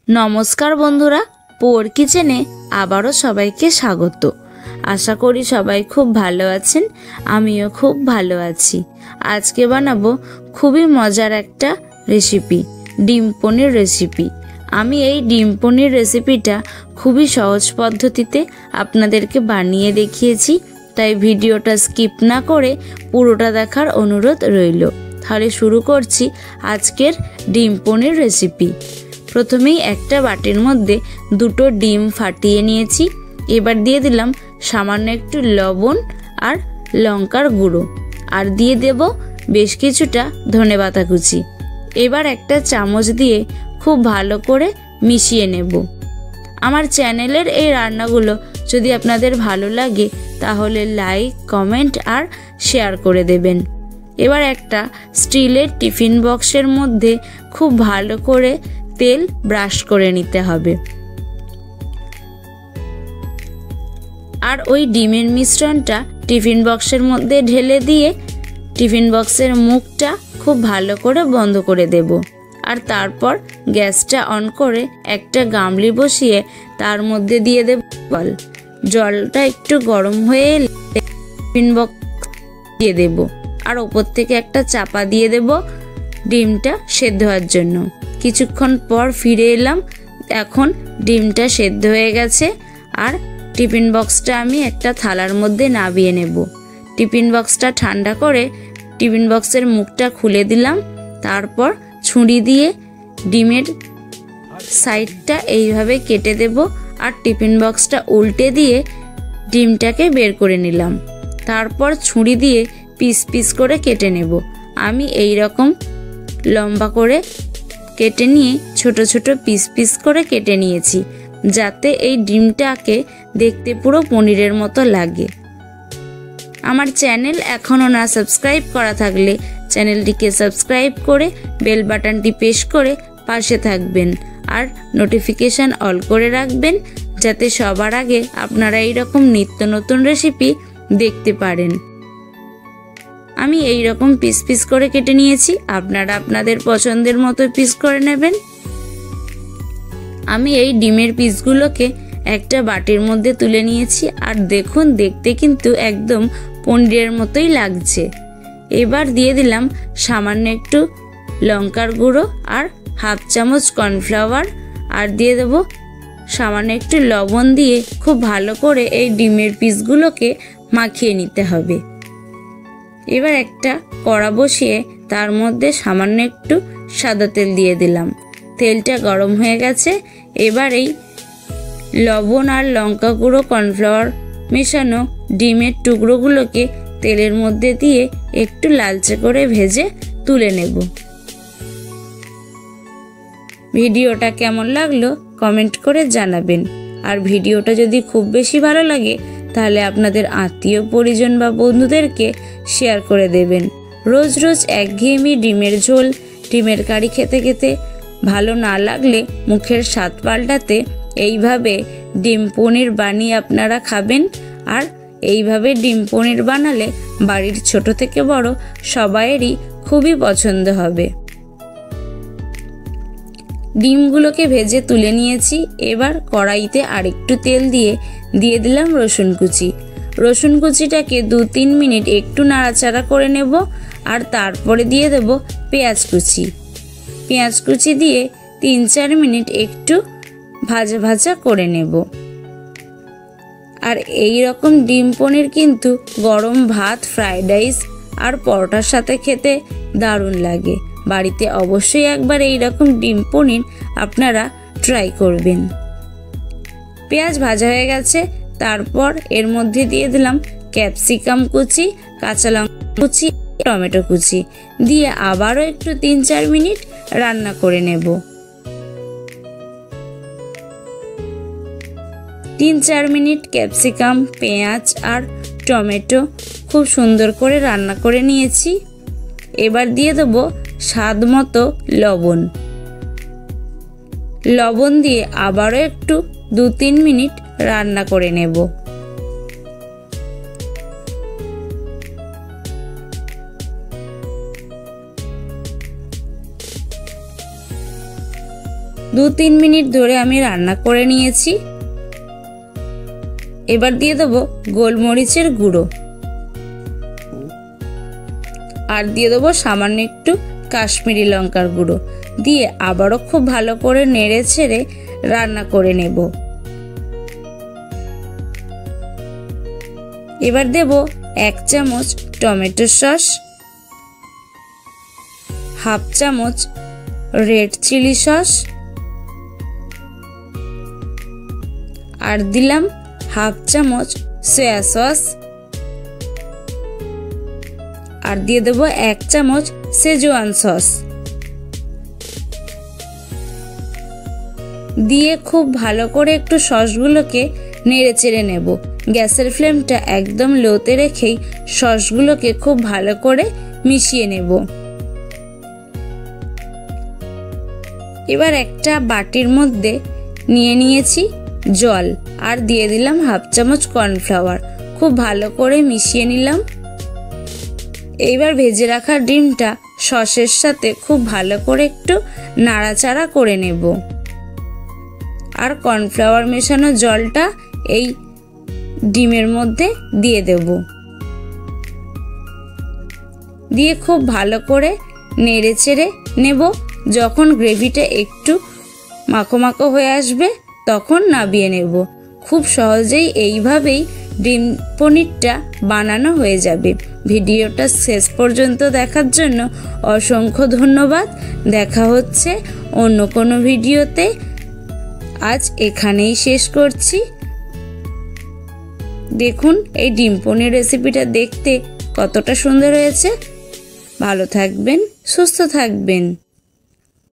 नमस्कार बंधुरा पोर किचेने आबारो सबाइके स्वागत। आशा करी सबाई खूब भालो आछेन, आमिओ खूब भालो आछि। आजके बानाबो खूबই मजार একটা रेसिपि, ডিম পনির रेसिपि। আমি এই ডিম পনির রেসিপিটা খুবই সহজ পদ্ধতিতে আপনাদেরকে বানিয়ে দেখিয়েছি, তাই ভিডিওটা স্কিপ না করে পুরোটা দেখার অনুরোধ রইল। তাহলে শুরু করছি আজকের ডিম পনির রেসিপি। প্রথমেই একটা বাটির মধ্যে দুটো ডিম ফাটিয়ে নিয়েছি। এবার দিয়ে দিলাম সামান্য একটু লবণ আর লঙ্কার গুঁড়ো, আর দিয়ে দেব বেশ কিছুটা ধনেপাতা কুচি। এবার একটা চামচ দিয়ে খুব ভালো করে মিশিয়ে নেব। আমার চ্যানেলের এই রান্নাগুলো যদি আপনাদের ভালো লাগে তাহলে লাইক, কমেন্ট আর শেয়ার করে দেবেন। এবার একটা স্টিলের টিফিন বক্সের মধ্যে খুব ভালো করে তেল ব্রাশ করে নিতে হবে। আর ওই ডিমের মিশ্রণটা টিফিন বক্সের মধ্যে ঢেলে দিয়ে টিফিন বক্সের মুখটা খুব ভালো করে বন্ধ করে দেব। আর তারপর গ্যাসটা অন করে একটা গামলি বসিয়ে তার মধ্যে দিয়ে দেব জল। জলটা একটু গরম হয়ে এলে টিফিন বক্স দিয়ে দেব, আর ওপর থেকে একটা চাপা দিয়ে দেব ডিমটা সেদ্ধ হওয়ার জন্য। কিছুক্ষণ পর ফিরে এলাম। এখন ডিমটা সেদ্ধ হয়ে গেছে, আর টিফিন বক্সটা আমি একটা থালার মধ্যে নামিয়ে নেব। টিফিন বক্সটা ঠান্ডা করে টিফিন বক্সের মুখটা খুলে দিলাম। তারপর ছুরি দিয়ে ডিমের সাইডটা এইভাবে কেটে দেব, আর টিফিন বক্সটা উল্টে দিয়ে ডিমটাকে বের করে নিলাম। তারপর ছুরি দিয়ে পিস পিস করে কেটে নেব। আমি এই রকম লম্বা করে কেটে নিয়ে ছোট ছোট পিস পিস করে কেটে নিয়েছি, যাতে এই ডিমটাকে দেখতে পুরো পনিরের মতো লাগে। আমার চ্যানেল এখনও না সাবস্ক্রাইব করা থাকলে চ্যানেলটিকে সাবস্ক্রাইব করে বেল বাটনটি প্রেস করে পাশে থাকবেন, আর নোটিফিকেশান অল করে রাখবেন, যাতে সবার আগে আপনারা এইরকম নিত্য নতুন রেসিপি দেখতে পারেন। আমি এই রকম পিস পিস করে কেটে নিয়েছি, আপনারা আপনাদের পছন্দের মতো পিস করে নেবেন। আমি এই ডিমের পিসগুলোকে একটা বাটির মধ্যে তুলে নিয়েছি, আর দেখুন দেখতে কিন্তু একদম পনিরের মতোই লাগছে। এবার দিয়ে দিলাম সামান্য একটু লঙ্কার গুঁড়ো আর হাফ চামচ কর্নফ্লাওয়ার, আর দিয়ে দেব সামান্য একটু লবণ দিয়ে খুব ভালো করে এই ডিমের পিসগুলোকে মাখিয়ে নিতে হবে। এবার একটা কড়া বসিয়ে তার মধ্যে সামান্য একটু সাদা তেল দিয়ে দিলাম। তেলটা গরম হয়ে গেছে। এবার এই লবণ আর লঙ্কা গুঁড়ো কর্নফ্লাওয়ার মেশানো ডিমের টুকরোগুলোকে তেলের মধ্যে দিয়ে একটু লালচে করে ভেজে তুলে নেব। ভিডিওটা কেমন লাগলো কমেন্ট করে জানাবেন, আর ভিডিওটা যদি খুব বেশি ভালো লাগে তাহলে আপনাদের আত্মীয় পরিজন বা বন্ধুদেরকে শেয়ার করে দেবেন। রোজ রোজ একঘেয়েমি ডিমের ঝোল, ডিমের কারি খেতে খেতে ভালো না লাগলে মুখের স্বাদ পাল্টাতে এইভাবে ডিম পনির বানিয়ে আপনারা খাবেন। আর এইভাবে ডিম পনির বানালে বাড়ির ছোট থেকে বড় সবাইয়েরই খুবই পছন্দ হবে। ডিমগুলোকে ভেজে তুলে নিয়েছি। এবার কড়াইতে আরেকটু তেল দিয়ে দিলাম রসুন কুচি। রসুন কুচিটাকে 2-3 মিনিট একটু নাড়াচাড়া করে নেব, আর তারপরে দিয়ে দেব পেঁয়াজ কুচি। পেঁয়াজ কুচি দিয়ে 3-4 মিনিট একটু ভাজা ভাজা করে নেব। আর এই রকম ডিম পনির কিন্তু গরম ভাত, ফ্রাইড রাইস আর পরোটার সাথে খেতে দারুণ লাগে। বাড়িতে অবশ্যই একবার এই রকম ডিম পনির আপনারা ট্রাই করবেন। পেঁয়াজ ভাজা হয়ে গেছে। তারপর এর মধ্যে দিয়ে দিলাম ক্যাপসিকাম কুচি, কাঁচা লঙ্কা কুচি, টমেটো কুচি দিয়ে আবারও একটু 3-4 মিনিট রান্না করে নেব। 3-4 মিনিট ক্যাপসিকাম, পেঁয়াজ আর টমেটো খুব সুন্দর করে রান্না করে নিয়েছি। এবার দিয়ে দেব স্বাদ মতো লবণ। লবণ দিয়ে আবারও একটু 2-3 মিনিট রান্না করে নেব। 2-3 মিনিট ধরে আমি রান্না করে নিয়েছি। এবার দিয়ে দেবো গোলমরিচের গুঁড়ো আর দিয়ে দেবো সামান্য একটু কাশ্মীরি লঙ্কার গুঁড়ো দিয়ে আবারও খুব ভালো করে নেড়ে ছেড়ে রান্না করে নেব। এবার দেব 1 চামচ টমেটো সস, হাফ চামচ রেড চিলি সস আর দিলাম হাফ চামচ সয়া সস আর দিয়ে দেব 1 চামচ সেজওয়ান সস দিয়ে খুব ভালো করে একটু সসগুলোকে নেড়ে চেড়ে নেব। গ্যাসের ফ্লেমটা একদম লোতে রেখেই সসগুলোকে খুব ভালো করে মিশিয়ে নেব। এবার একটা বাটির মধ্যে নিয়ে নিয়েছি জল আর দিয়ে দিলাম হাফ চামচ কর্নফ্লাওয়ার, খুব ভালো করে মিশিয়ে নিলাম। এইবার ভেজে রাখা ডিমটা সসের সাথে খুব ভালো করে একটু নাড়াচাড়া করে নেব আর কর্নফ্লাওয়ার মেশানো জলটা এই ডিমের মধ্যে দিয়ে দেব, দিয়ে খুব ভালো করে নেড়ে চেড়ে নেব। যখন গ্রেভিটা একটু মাখো মাখো হয়ে আসবে তখন নামিয়ে নেব। খুব সহজেই এইভাবেই ডিম পনিরটা বানানো হয়ে যাবে। ভিডিওটা শেষ পর্যন্ত দেখার জন্য অসংখ্য ধন্যবাদ। দেখা হচ্ছে অন্য কোনো ভিডিওতে। আজ এখানেই শেষ করছি। দেখুন এই ডিম পনির রেসিপিটা দেখতে কতটা সুন্দর হয়েছে। ভালো থাকবেন, সুস্থ থাকবেন।